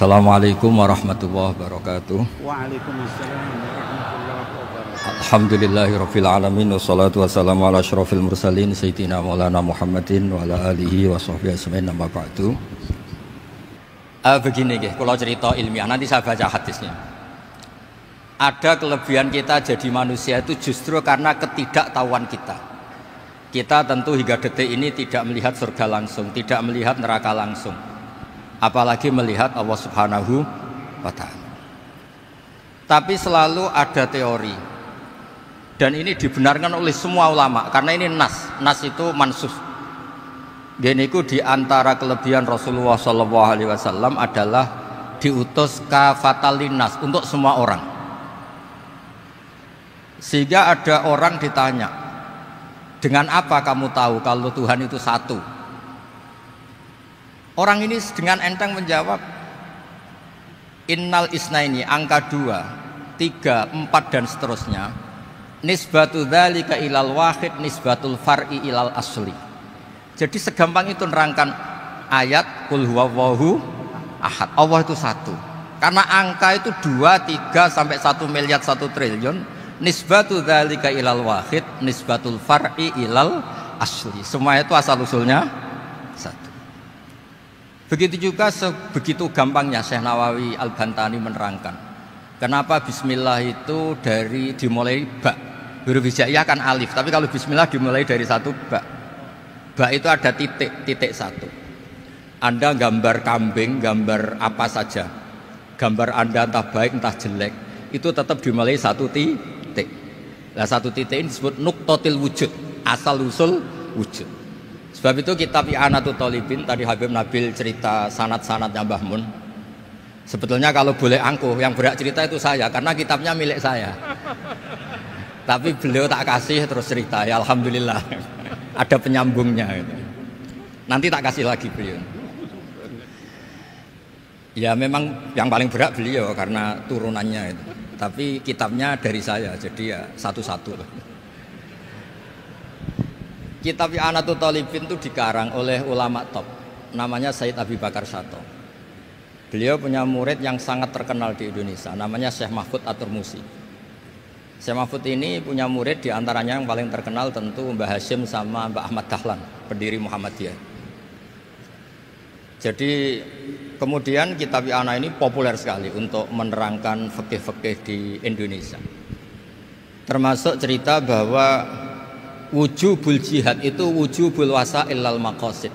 Assalamualaikum warahmatullahi wabarakatuh. Waalaikumsalam warahmatullahi wabarakatuh. Alhamdulillahirabbil alamin wassalatu wassalamu ala asyrofil mursalin sayyidina Maulana Muhammadin wa ala alihi wa sahbihi ajmain amma ba'du. Begini nggih, kula cerita ilmiah, nanti saya baca hadisnya. Ada kelebihan kita jadi manusia itu justru karena ketidaktahuan kita. Kita tentu hingga detik ini tidak melihat surga langsung, tidak melihat neraka langsung, apalagi melihat Allah Subhanahu wa ta'ala. Tapi selalu ada teori, dan ini dibenarkan oleh semua ulama karena ini nas itu mansus. Geniku di antara kelebihan Rasulullah SAW adalah diutus kafatan linnas untuk semua orang. Sehingga ada orang ditanya, dengan apa kamu tahu kalau Tuhan itu satu? Orang ini dengan enteng menjawab, innal isnaini, angka 2, 3, 4 dan seterusnya, nisbatu dzalika ilal wahid nisbatul far'i ilal asli. Jadi segampang itu nerangkan ayat qul huwallahu ahad, Allah itu satu. Karena angka itu 2, 3 sampai 1 miliar 1 triliun, nisbatu dzalika ilal wahid nisbatul far'i ilal asli. Semua itu asal usulnya satu. Begitu juga begitu gampangnya Syekh Nawawi Al-Bantani menerangkan kenapa bismillah itu dimulai ba. Huruf hijaiyah kan alif, tapi kalau bismillah dimulai dari satu ba. Ba itu ada titik satu. Anda gambar kambing, gambar apa saja, gambar Anda entah baik entah jelek, itu tetap dimulai satu titik. Nah, satu titik ini disebut nuqtatil wujud, asal usul wujud. Sebab itu kitab I'anatul Thalibin, tadi Habib Nabil cerita sanad-sanadnya Mbah Mun. Sebetulnya kalau boleh angkuh, yang berhak cerita itu saya, karena kitabnya milik saya. Tapi beliau tak kasih terus cerita, ya alhamdulillah. Ada penyambungnya gitu. Nanti tak kasih lagi beliau. Ya memang yang paling berat beliau karena turunannya itu. Tapi kitabnya dari saya, jadi ya satu-satu. Kitab I'anatul Thalibin itu dikarang oleh ulama top, namanya Sayyid Abi Bakar Sato. Beliau punya murid yang sangat terkenal di Indonesia, namanya Syekh Mahfud At-Turmusi. Syekh Mahfud ini punya murid, diantaranya yang paling terkenal tentu Mbah Hashim sama Mbah Ahmad Dahlan, pendiri Muhammadiyah. Jadi kemudian kitab I'anah ini populer sekali untuk menerangkan fikih-fikih di Indonesia. Termasuk cerita bahwa wujubul jihad itu wujubul wasail lal maqasid.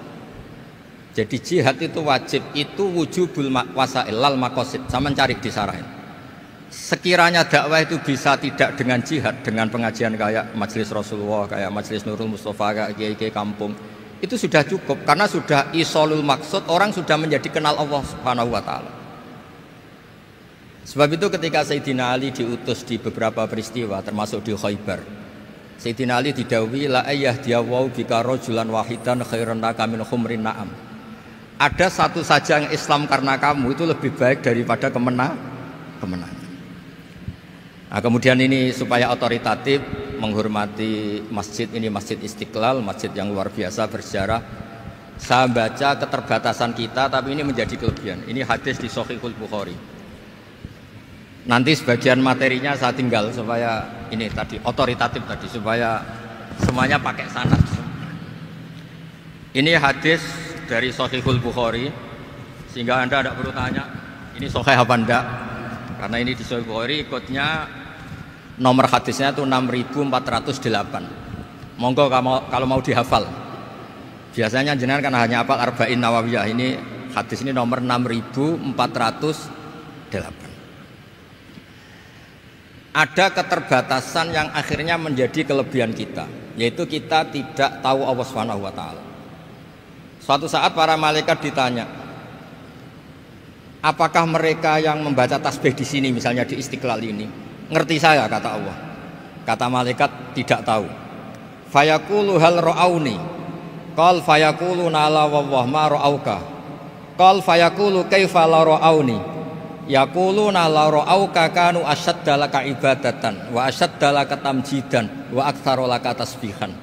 Jadi jihad itu wajib, itu wujubul wasail lal maqasid. Sama cari disarahin. Sekiranya dakwah itu bisa tidak dengan jihad, dengan pengajian kayak Majelis Rasulullah, kayak Majelis Nurul Mustafa, kayak kiai-kiai kampung, itu sudah cukup karena sudah isolul maksud, orang sudah menjadi kenal Allah Subhanahu wa ta'ala. Sebab itu ketika Sayyidina Ali diutus di beberapa peristiwa termasuk di Khaybar, Sayyidina Ali didhawuhi la ayyahdiyawu bika rajulan wahidan khairan laka min humrin na'am. Ada satu saja yang Islam karena kamu itu lebih baik daripada kemenangan. Nah, kemudian ini supaya otoritatif menghormati masjid ini, Masjid Istiqlal, masjid yang luar biasa bersejarah. Saya baca keterbatasan kita, tapi ini menjadi kelebihan. Ini hadis di Shahihul Bukhari. Nanti sebagian materinya saya tinggal supaya ini tadi otoritatif tadi, supaya semuanya pakai sanad. Ini hadis dari Shahihul Bukhari, sehingga Anda tidak perlu tanya ini sahih apa enggak, karena ini di Shahihul Bukhari, ikutnya nomor hadisnya itu 6408. Monggo kalau mau dihafal. Biasanya jenengan kan hanya hafal Arba'in Nawawiyah. Ini hadis ini nomor 6408. Ada keterbatasan yang akhirnya menjadi kelebihan kita, yaitu kita tidak tahu Allah Subhanahu wa ta'ala. Suatu saat para malaikat ditanya, apakah mereka yang membaca tasbih di sini, misalnya di Istiqlal ini, ngerti saya, kata Allah. Kata malaikat, tidak tahu. Fayaqulu hal ra'auni, qal fayaqulu la wallah ma ra'auka, qal fayaqulu kaifa la ra'auni, yaquluna la ra'auka kanu asyadda laka ibadatan wa asyadda laka tamjidan wa aktsara laka tasbihan.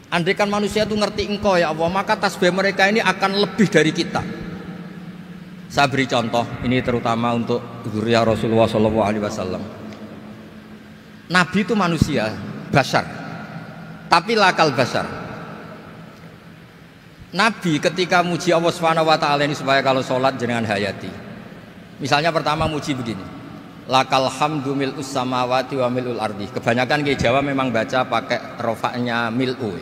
Andaikan manusia itu ngerti engkau ya Allah, maka tasbih mereka ini akan lebih dari kita. Saya beri contoh ini terutama untuk dzurriyyah Rasulullah SAW. Nabi itu manusia, bashar, tapi lakal bashar. Nabi ketika muji Allah SWT ini supaya kalau sholat jangan hayati. Misalnya pertama muji begini, lakal hamdu mil'us samawati wa mil'ul ardi. Kebanyakan di Jawa memang baca pakai rofaknya mil'u,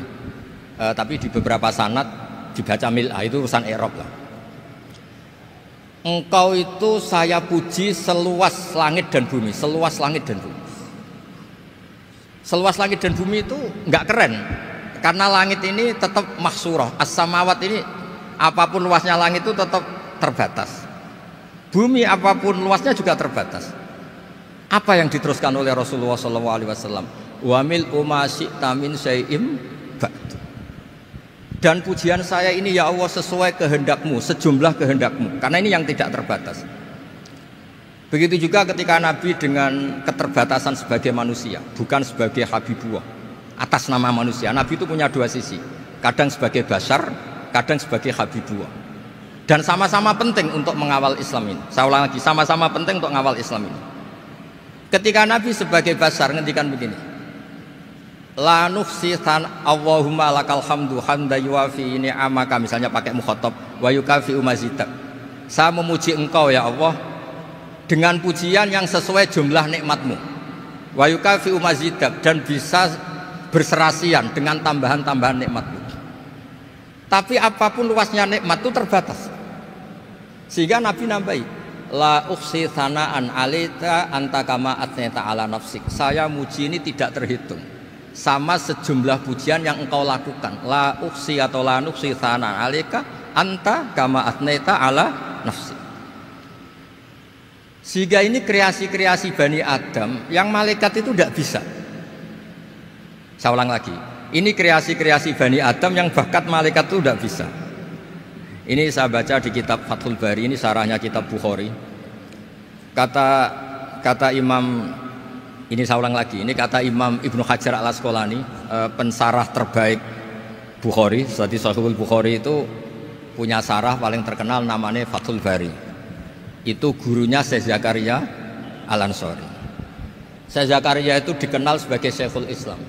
tapi di beberapa sanad dibaca mil'a, itu urusan i'rab lah. Engkau itu saya puji seluas langit dan bumi, seluas langit dan bumi. Seluas langit dan bumi itu enggak keren, karena langit ini tetap mahsurah, as-samawat ini apapun luasnya langit itu tetap terbatas. Bumi apapun luasnya juga terbatas. Apa yang diteruskan oleh Rasulullah SAW? Wa mil'u ma syi'ta min syai'im ba'du. Dan pujian saya ini ya Allah sesuai kehendakmu, sejumlah kehendakmu, karena ini yang tidak terbatas. Begitu juga ketika Nabi dengan keterbatasan sebagai manusia, bukan sebagai habibullah, atas nama manusia. Nabi itu punya dua sisi, kadang sebagai bashar, kadang sebagai habibullah. Dan sama-sama penting untuk mengawal Islam ini. Saya ulang lagi, sama-sama penting untuk mengawal Islam ini. Ketika Nabi sebagai bashar ngendikan begini, la nuhsi Allahumma lakal hamdu hamda yuwafi ni'amaka, misalnya pakai mukhatab, wa yukafi umazidak. Saya memuji engkau ya Allah dengan pujian yang sesuai jumlah nikmatmu, wa yukafi umazidak, dan bisa berserasian dengan tambahan-tambahan nikmatmu. Tapi apapun luasnya nikmat itu terbatas, sehingga Nabi nambahi, la ukhsi thana'an alita anta kama atneta ala nafsik. Saya muji ini tidak terhitung, sama sejumlah pujian yang engkau lakukan. La ukhsi atau la nukhsi thana'an alika anta kama atneta ala nafsik. Sehingga ini kreasi-kreasi Bani Adam yang malaikat itu tidak bisa. Saya ulang lagi, ini kreasi-kreasi Bani Adam yang bakat malaikat itu tidak bisa. Ini saya baca di kitab Fathul Bari, ini sarahnya kitab Bukhari. Kata Imam, ini saya ulang lagi, ini kata Imam Ibnu Hajar al-Asqalani, pensarah terbaik Bukhari. Jadi Sahihul Bukhari itu punya sarah paling terkenal namanya Fathul Bari. Itu gurunya Syekh Zakaria Al-Ansari. Syekh Zakaria itu dikenal sebagai Syekhul Islam.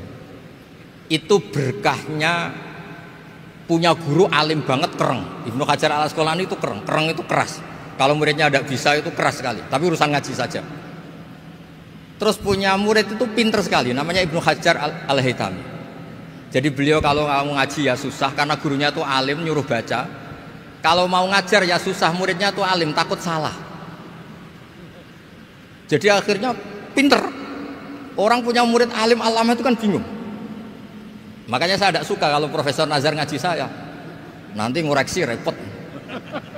Itu berkahnya punya guru alim banget, kereng. Ibnu Hajar al-Asqalani itu kereng itu keras. Kalau muridnya tidak bisa itu keras sekali, tapi urusan ngaji saja. Terus punya murid itu pinter sekali, namanya Ibnu Hajar al-Haytami. Jadi beliau kalau mau ngaji ya susah, karena gurunya itu alim, nyuruh baca. Kalau mau ngajar ya susah, muridnya itu alim, takut salah. Jadi akhirnya pinter. Orang punya murid alim alama itu kan bingung. Makanya saya tidak suka kalau Profesor Nazar ngaji saya, nanti ngoreksi repot.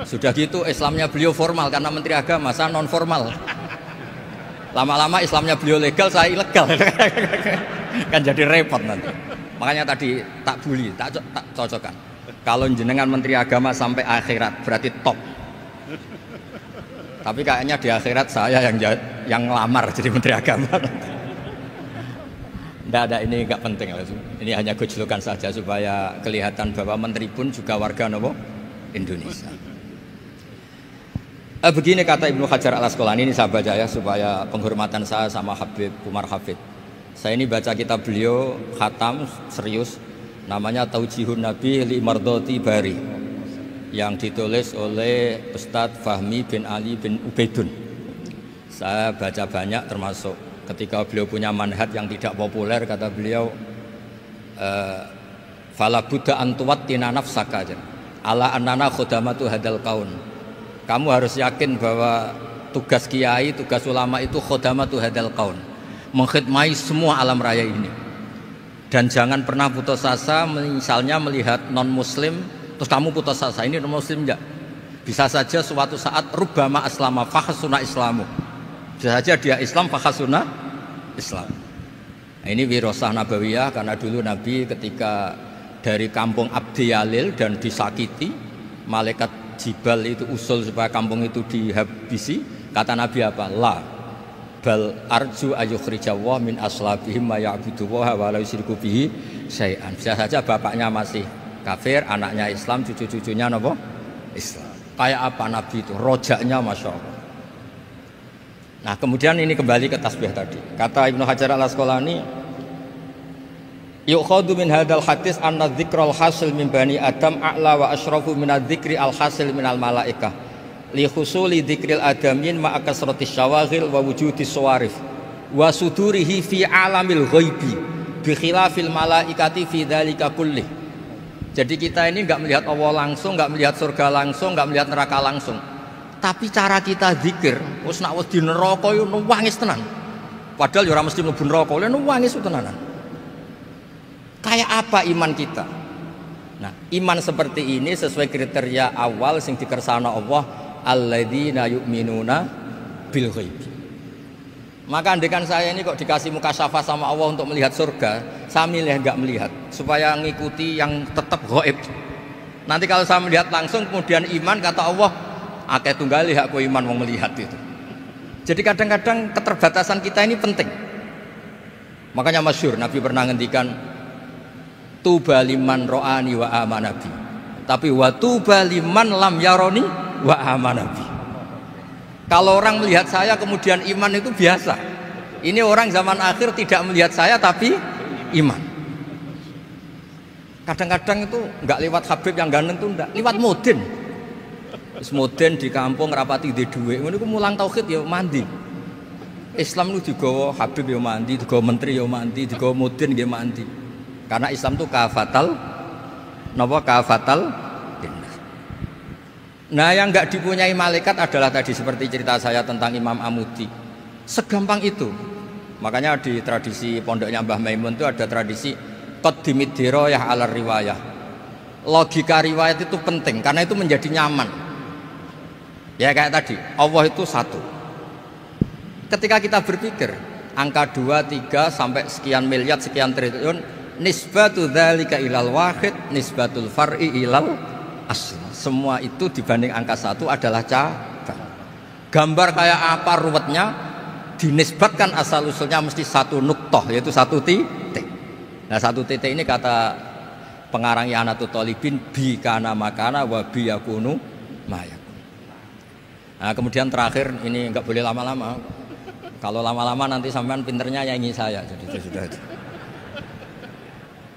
Sudah gitu Islamnya beliau formal karena Menteri Agama, saya non formal. Lama-lama Islamnya beliau legal, saya ilegal. Kan jadi repot nanti. Makanya tadi tak bully, tak cocokkan. Kalau jenengan Menteri Agama sampai akhirat berarti top. Tapi kayaknya di akhirat saya yang ngelamar jadi Menteri Agama. Tidak ada, ini nggak penting. Ini hanya gojlokan saja supaya kelihatan bahwa menteri pun juga warga Indonesia. Begini kata Ibnu Hajar al-Asqalani, ini saya baca ya supaya penghormatan saya sama Habib Umar Hafid. Saya ini baca kitab beliau khatam serius, namanya Taujihun Nabi li Mardhati Bari, yang ditulis oleh Ustadz Fahmi bin Ali bin Ubaidun. Saya baca banyak, termasuk ketika beliau punya manhaj yang tidak populer, kata beliau fala buddha antuwattina nafsaka ala annana khudamatu hadal kaun. Kamu harus yakin bahwa tugas kiai, tugas ulama itu khudamatu hadal kaun, mengkhidmati semua alam raya ini. Dan jangan pernah putus asa, misalnya melihat non muslim terus kamu putus asa, ini non muslim enggak. Bisa saja suatu saat rubbama aslama fakhasuna islamu, bisa saja dia Islam fakhasuna Islam. Nah, ini wirasah nabawiyah, karena dulu Nabi ketika dari kampung Abdi Yalil dan disakiti, malaikat Jibal itu usul supaya kampung itu dihabisi. Kata Nabi apa? La bal arju ayukhrijawah min aslabihim ma ya'buduwaha wa la yusyriku bihi syai'an. Bisa saja bapaknya masih kafir, anaknya Islam, cucu-cucunya apa? Islam. Kayak apa Nabi itu? Rojaknya Masya Allah. Nah kemudian ini kembali ke tasbih tadi. Kata Ibnu Hajar al-Asqalani, yukhadu min hadal hadis anna dzikral hasil min bani Adam a'la wa asyrafu min adzikri al-hasil min al-malaikah li husuli dzikril adamin ma'a kasratis syawaghil wa wujudis sawarif wa sudurihi fi alamil ghaibi bi khilafil malaikati fi dzalika kullih. Jadi kita ini enggak melihat Allah langsung, enggak melihat surga langsung, enggak melihat neraka langsung. Tapi cara kita zikir, wis nak wis di neraka yo nuwangis tenan. Padahal yo ora mesti mlebu neraka, lha nuwangis tenanan. Kayak apa iman kita? Nah, iman seperti ini sesuai kriteria awal sing dikersakno Allah, alladzina yu'minuna bil ghaib. Maka andekan saya ini kok dikasih mukasyafah sama Allah untuk melihat surga, saya milih enggak melihat supaya ngikuti yang tetap ghaib. Nanti kalau saya melihat langsung kemudian iman, kata Allah, akeh tunggali aku iman mau melihat itu. Jadi kadang-kadang keterbatasan kita ini penting. Makanya masyhur Nabi pernah ngendikan tuba liman ro'ani wa amanabi. Tapi wa tuba liman lam yaroni wa amanabi. Kalau orang melihat saya kemudian iman itu biasa. Ini orang zaman akhir tidak melihat saya tapi iman. Kadang-kadang itu enggak lewat Habib yang ganteng itu enggak, lewat Mudin. Semoden di kampung rapati di duit, ini mulang tauhid ya mandi. Islam itu digawa Habib ya mandi, digawa menteri ya mandi, digawa mudin ya mandi. Karena Islam itu kafatal, napa kafatal. Nah yang nggak dipunyai malaikat adalah tadi seperti cerita saya tentang Imam Amudi. Segampang itu. Makanya di tradisi pondoknya Mbah Maimun itu ada tradisi qaddimid dirayah ala riwayah. Logika riwayat itu penting karena itu menjadi nyaman. Ya kayak tadi, Allah itu satu. Ketika kita berpikir angka 2, 3 sampai sekian miliar, sekian triliun, nisbatu dzalika ilal wahid, nisbatul far'i ilal asl. Semua itu dibanding angka 1 adalah cabang. Gambar kayak apa ruwetnya, dinisbatkan asal usulnya mesti satu nuktoh, yaitu satu titik. Nah satu titik ini kata pengarang I'anatul Thalibin, bi kana makana wa bi yakunu maya. Nah kemudian terakhir ini nggak boleh lama-lama. Kalau lama-lama nanti sampean pinternya nyanyi saya. Jadi itu sudah itu.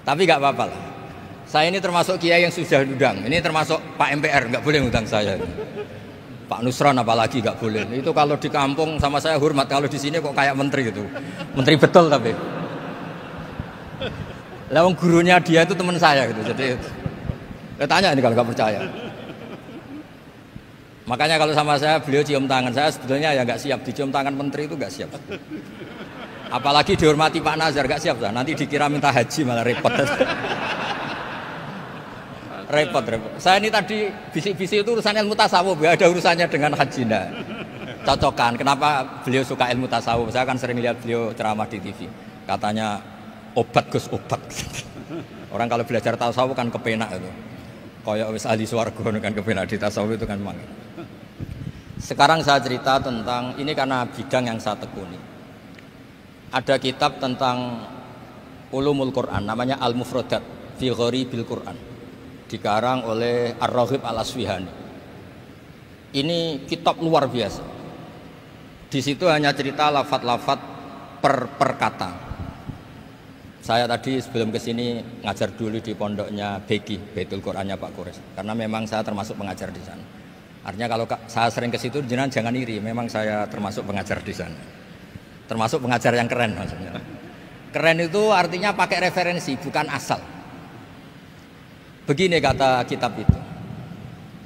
Tapi nggak apa-apa lah. Saya ini termasuk kiai yang sudah diundang. Ini termasuk Pak MPR nggak boleh ngundang saya. Pak Nusron apalagi nggak boleh. Itu kalau di kampung sama saya hormat. Kalau di sini kok kayak menteri gitu. Menteri betul tapi. Lawang gurunya dia itu teman saya gitu. Jadi tanya ini kalau nggak percaya. Makanya kalau sama saya beliau cium tangan, saya sebetulnya ya nggak siap dicium tangan menteri itu nggak siap. Apalagi dihormati Pak Nazar nggak siap lah. Nanti dikira minta haji malah repot. repot. Saya ini tadi bisik-bisik itu urusan ilmu tasawuf, ya ada urusannya dengan haji nah. Cocokan. Kenapa beliau suka ilmu tasawuf? Saya kan sering lihat beliau ceramah di TV. Katanya obat Gus obat. Orang kalau belajar tasawuf kan kepenak itu. Kayak wis ahli swarga kan kepenak di tasawuf itu kan memang. Sekarang saya cerita tentang ini karena bidang yang saya tekuni. Ada kitab tentang ulumul Quran namanya Al-Mufradat fi Gharibil Quran. Dikarang oleh Ar-Raghib Al-Asfihani. Ini kitab luar biasa. Di situ hanya cerita lafat-lafat per kata. Saya tadi sebelum kesini ngajar dulu di pondoknya Beki, Baitul Qurannya Pak Kures. Karena memang saya termasuk pengajar di sana. Artinya kalau saya sering ke situ jangan iri, memang saya termasuk pengajar di sana. Termasuk pengajar yang keren maksudnya. Keren itu artinya pakai referensi, bukan asal. Begini kata kitab itu.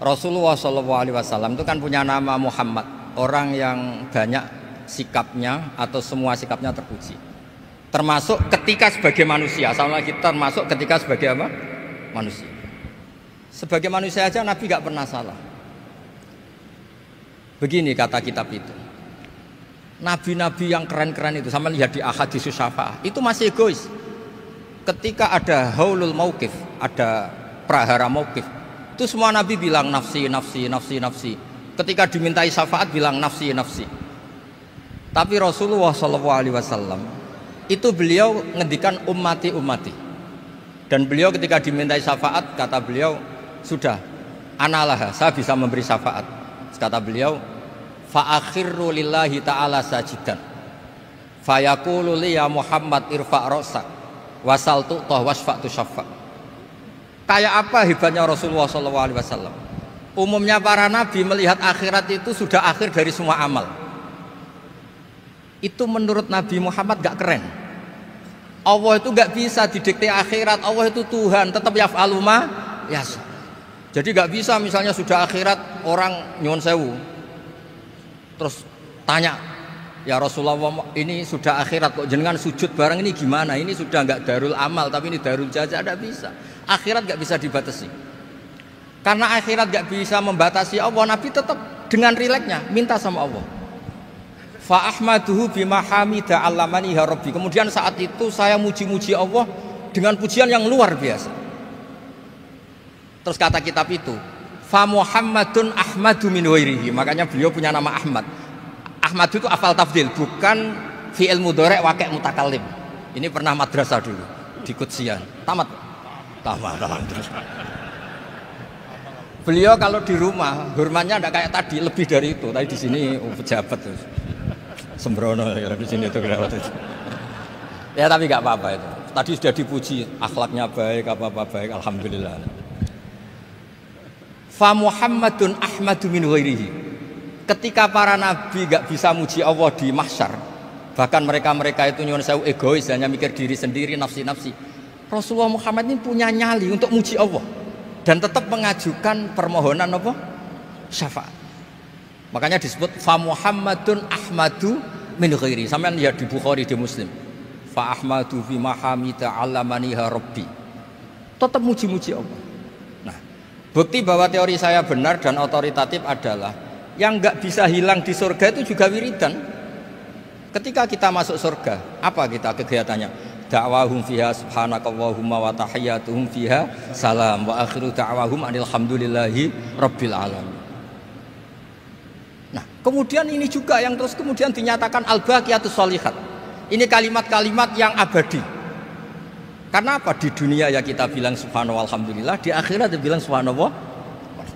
Rasulullah SAW itu kan punya nama Muhammad, orang yang banyak sikapnya atau semua sikapnya terpuji. Termasuk ketika sebagai manusia, sama kita termasuk ketika sebagai apa? Manusia. Sebagai manusia aja Nabi gak pernah salah. Begini kata kitab itu. Nabi-nabi yang keren-keren itu sama lihat di Ahaditsus Syafa'ah itu masih egois. Ketika ada haulul mauqif, ada prahara mauqif, itu semua nabi bilang nafsi, nafsi, nafsi, nafsi. Ketika dimintai syafaat bilang nafsi, nafsi. Tapi Rasulullah SAW itu beliau ngendikan ummati, ummati. Dan beliau ketika dimintai syafaat kata beliau sudah Analah, saya bisa memberi syafaat. Kata beliau, fa akhirru lillahi ta'ala sajidan. Fa yaqulu li ya Muhammad irfa' ra'sak wasal tu'tah wasfa'tu syafa'. Kayak apa hebatnya Rasulullah SAW? Umumnya para nabi melihat akhirat itu sudah akhir dari semua amal. Itu menurut Nabi Muhammad gak keren. Allah itu gak bisa didikte akhirat. Allah itu Tuhan, tetap yaf'alu ma yasha. Jadi gak bisa misalnya sudah akhirat orang nyuwun sewu terus tanya, ya Rasulullah ini sudah akhirat kok jenengan sujud bareng ini gimana? Ini sudah gak darul amal tapi ini darul jaza. Gak bisa. Akhirat gak bisa dibatasi. Karena akhirat gak bisa membatasi Allah, Nabi tetap dengan rileksnya minta sama Allah. Fa ahmaduhu bima hamida 'allamani ya rabbi. Kemudian saat itu saya muji-muji Allah dengan pujian yang luar biasa. Terus kata kitab itu, fa Muhammadun ahmadu min ghairihi. Makanya beliau punya nama Ahmad. Ahmad itu afal tafdil, bukan fi'il mudhari' waqi' mutakallim. Ini pernah madrasah dulu di Kutsian. Tamat. Terus. Beliau kalau di rumah hormatnya tidak kayak tadi, lebih dari itu. Tadi di sini pejabat terus. Sembrono ya di sini itu kelewat itu. Ya tapi nggak apa-apa itu. Tadi sudah dipuji, akhlaknya baik, apa-apa baik, alhamdulillah. Fa Muhammadun ahmadu min ghairihi. Ketika para nabi gak bisa muji Allah di mahsyar, bahkan mereka itu nyuwun sewu egois, hanya mikir diri sendiri, nafsi-nafsi. Rasulullah Muhammad ini punya nyali untuk muji Allah dan tetap mengajukan permohonan apa? Syafaat. Makanya disebut fa Muhammadun ahmadu min ghairihi. Sampeyan lihat di Bukhari, di Muslim. Fa ahmadu fi mahamida 'allamani ya rabbi. Tetap muji-muji Allah. Bukti bahwa teori saya benar dan otoritatif adalah yang nggak bisa hilang di surga itu juga wiridan. Ketika kita masuk surga, apa kita kegiatannya? Da'wahum fiha subhanakallahumma wa tahiyyatuhum fiha salam wa akhiru da'wahum alhamdulillahi rabbil alamin. Nah, kemudian ini juga yang terus kemudian dinyatakan al-baqiyatus sholihat. Ini kalimat-kalimat yang abadi. Karena apa? Di dunia ya kita bilang subhanallah alhamdulillah, di akhirat dia bilang subhanallah.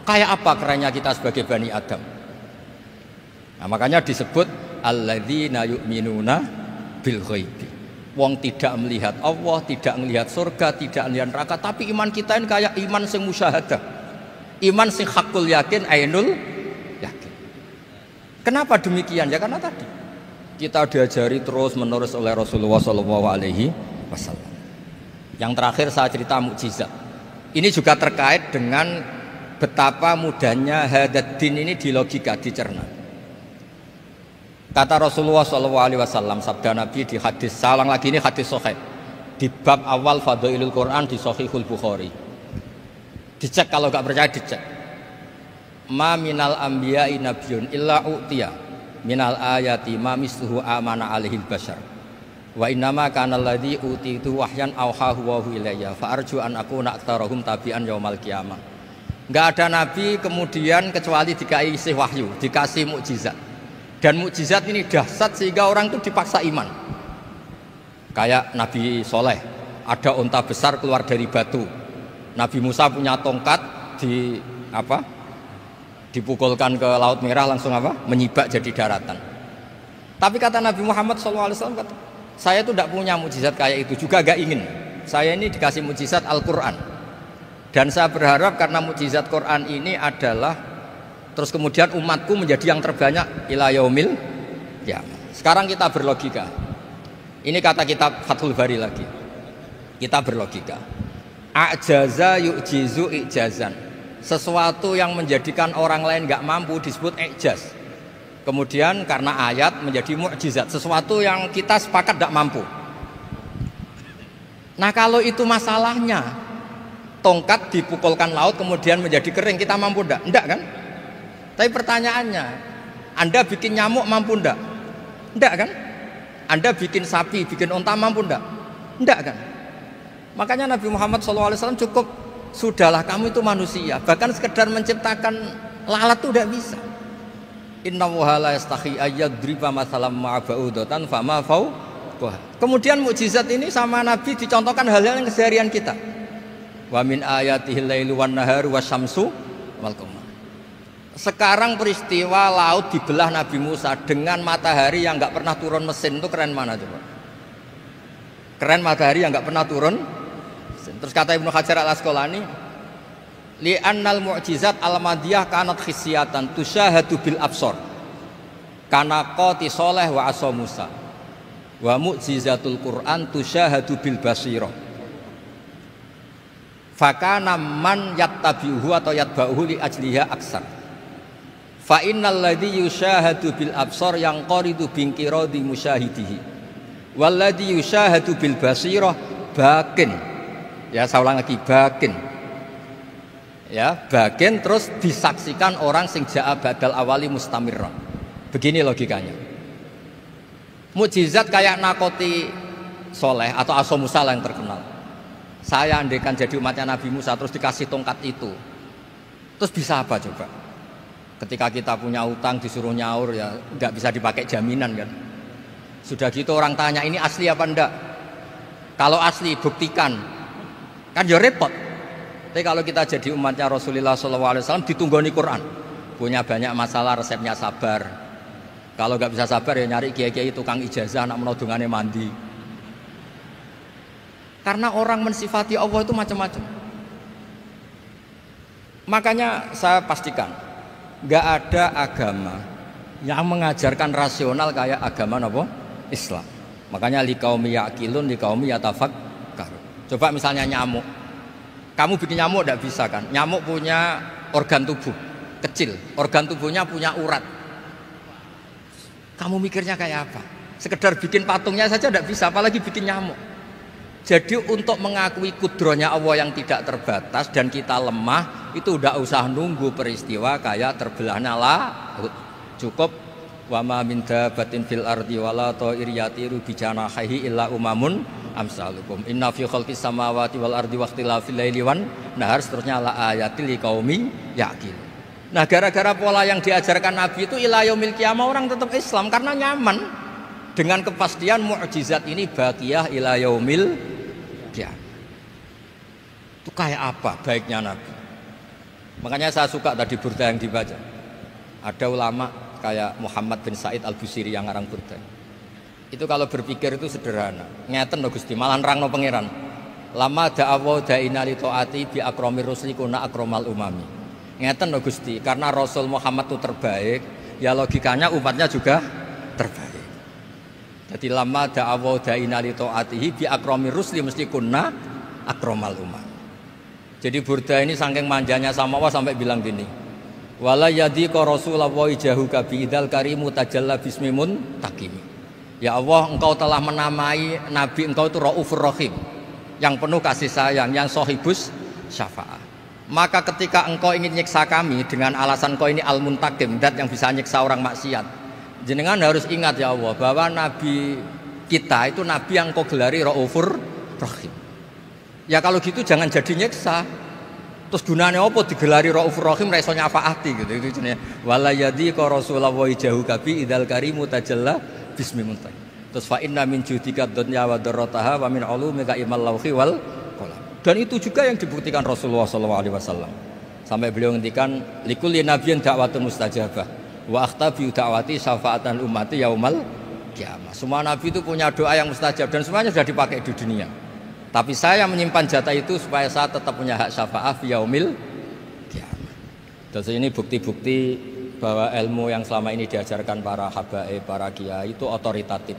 Kayak apa kerennya kita sebagai Bani Adam? Nah, makanya disebut alladzina yu'minuna bil ghaibi. Wong tidak melihat Allah, tidak melihat surga, tidak melihat neraka, tapi iman kita ini kayak iman sing musyahadah. Iman sing hakul yakin, ainul yakin. Kenapa demikian? Ya karena tadi kita diajari terus menerus oleh Rasulullah SAW. Yang terakhir saya cerita mukjizat. Ini juga terkait dengan betapa mudahnya hadad din ini di logika, dicerna. Kata Rasulullah SAW, sabda Nabi di hadis, salang lagi ini hadis sahih di bab awal Fadailul Quran di Sahihul Bukhari. Dicek kalau nggak percaya dicek. Ma minal anbiya'i nabiyyun illa u'tiya minal ayati ma misluhu amana alaihil bashar. Wa innama kana alladzi utitu wahyan auhahu wa ilayya fa arju an akuna aktsarahum tabi'an yaumal qiyamah. Enggak ada nabi kemudian kecuali dikasih wahyu, dikasih mukjizat. Dan mukjizat ini dahsyat sehingga orang itu dipaksa iman. Kayak Nabi Soleh, ada unta besar keluar dari batu. Nabi Musa punya tongkat dipukulkan ke Laut Merah langsung menyibak jadi daratan. Tapi kata Nabi Muhammad SAW, kata, saya itu tidak punya mukjizat kayak itu, juga gak ingin. Saya ini dikasih mukjizat Al-Quran. Dan saya berharap karena mukjizat Quran ini adalah terus kemudian umatku menjadi yang terbanyak ila yaumil ya. Sekarang kita berlogika. Ini kata kitab Fathul Bari lagi. Kita berlogika. A'jaza yu'jizu i'jazan. Sesuatu yang menjadikan orang lain gak mampu disebut i'jaz. Kemudian karena ayat menjadi mukjizat, sesuatu yang kita sepakat tidak mampu. Nah kalau itu masalahnya, tongkat dipukulkan laut kemudian menjadi kering, kita mampu enggak? Enggak kan? Tapi pertanyaannya, Anda bikin nyamuk mampu enggak? Enggak kan? Anda bikin sapi, bikin unta mampu enggak? Enggak kan? Makanya Nabi Muhammad SAW cukup, sudahlah kamu itu manusia, bahkan sekedar menciptakan lalat itu tidak bisa. Inna la yastahi ayyadriba masalam ma'aba'udatan fama fawqaha. Kemudian mukjizat ini sama Nabi dicontohkan hal-hal yang keseharian kita. Wa min ayatihil lailu wan naharu wasyamsu wal qamar. Sekarang peristiwa laut dibelah Nabi Musa dengan matahari yang nggak pernah turun mesin, itu keren mana coba? Keren matahari yang nggak pernah turun mesin. Terus kata Ibnu Hajar al-Asqalani, li'annal mu'jizat al-madiyah kanat khisyatan tusyahadu bil absor kana qati soleh wa asa Musa wa mu'jizatul Qur'an tusyahadu bil basirah fakana man yattabi'uhu atau yatba'uhu li ajliha aksar fa innal ladzi yusyahadu bil absar yang qaridu bingkiradi musyahidihi wal ladzi yusyahadu bil basirah bakin, ya saya ulang lagi, bakin, ya bagian terus disaksikan orang sing ja'a badal awali mustamirran. Begini logikanya. Mukjizat kayak nakoti soleh atau Asa Musa yang terkenal. Saya andaikan jadi umatnya Nabi Musa terus dikasih tongkat itu, terus bisa apa coba? Ketika kita punya utang disuruh nyaur, ya nggak bisa dipakai jaminan kan. Sudah gitu orang tanya ini asli apa enggak? Kalau asli buktikan, kan ya repot. Tapi kalau kita jadi umatnya Rasulullah SAW ditunggoni Quran, punya banyak masalah resepnya sabar. Kalau nggak bisa sabar ya nyari kiai-kiai tukang ijazah anak menodongannya mandi. Karena orang mensifati Allah itu macam-macam. Makanya saya pastikan nggak ada agama yang mengajarkan rasional kayak agama apa? Islam. Makanya liqaumi yaqilun liqaumi yatafakkarun. Coba misalnya nyamuk. Kamu bikin nyamuk tidak bisa kan? Nyamuk punya organ tubuh kecil, organ tubuhnya punya urat. Kamu mikirnya kayak apa? Sekedar bikin patungnya saja tidak bisa, apalagi bikin nyamuk. Jadi untuk mengakui kudrohnya Allah yang tidak terbatas dan kita lemah, itu tidak usah nunggu peristiwa kayak terbelahnya laut. Cukup wa ma min dabatin fil ardi wala ta'ir yatiru bi janahihi illa umamun amsalukum inna fi khalqis samawati wal ardi waqtilafil laili wan nahar, seterusnya la ayatil liqaumi yaqilun. Nah, gara-gara pola yang diajarkan Nabi itu ila yaumil qiyamah orang tetap Islam karena nyaman dengan kepastian mukjizat ini baqiyah ila yaumil qiyamah. Itu kayak apa baiknya Nabi? Makanya saya suka tadi burda yang dibaca. Ada ulama kayak Muhammad bin Said Al-Busiri yang ngarang burda. Itu kalau berpikir itu sederhana. Ngeten lho Gusti, malah nerangno pangeran. Lama da'awa da'ina li taati bi akramir rusli kuna akramal umami. Ngeten lho Gusti, karena Rasul Muhammad itu terbaik, ya logikanya umatnya juga terbaik. Jadi lama da'awa da'ina li taatihi bi akramir rusli mesti kuna akramal umami. Jadi burda ini saking manjanya sama Allah sampai bilang gini. Wala yadhiqa Rasulullah jahuka bi idzal karimu tajalla bismimun takimi. Ya Allah, engkau telah menamai Nabi engkau itu Raufur Rahim, yang penuh kasih sayang, yang sohibus syafa'ah. Maka ketika engkau ingin nyiksa kami dengan alasan engkau ini al-muntakim, dat yang bisa nyiksa orang maksiat, jenengan harus ingat ya Allah bahwa Nabi kita itu Nabi yang engkau gelari Raufur Rahim. Ya kalau gitu jangan jadi nyiksa. Terus gunanya apa digelari Raufur Rahim ra iso nyafaati gitu. Itu jenenge wala yadhiqa Rasulullah jahuka bi idzal karimu tajalla bismimuntai. Terus fa inna min judika dunya wa darrataha wa min ulumika imal lauhi wal qalam. Dan itu juga yang dibuktikan Rasulullah SAW. Sampai beliau ngendikan likulli nabiyyin da'watun mustajabah wa akhtabi da'wati syafaatan ummati yaumal qiyamah. Semua nabi itu punya doa yang mustajab dan semuanya sudah dipakai di dunia. Tapi saya menyimpan jatah itu supaya saya tetap punya hak syafaat fi yaumil qiyamah. Dan ini bukti-bukti bahwa ilmu yang selama ini diajarkan para habaib, para kiai itu otoritatif.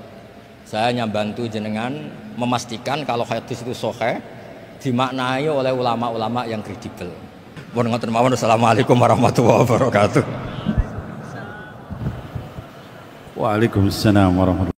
Saya hanya bantu jenengan memastikan kalau hadis itu sahih dimaknai oleh ulama-ulama yang kredibel. Wassalamualaikum warahmatullahi wabarakatuh. Waalaikumsalam warahmatullahi wabarakatuh.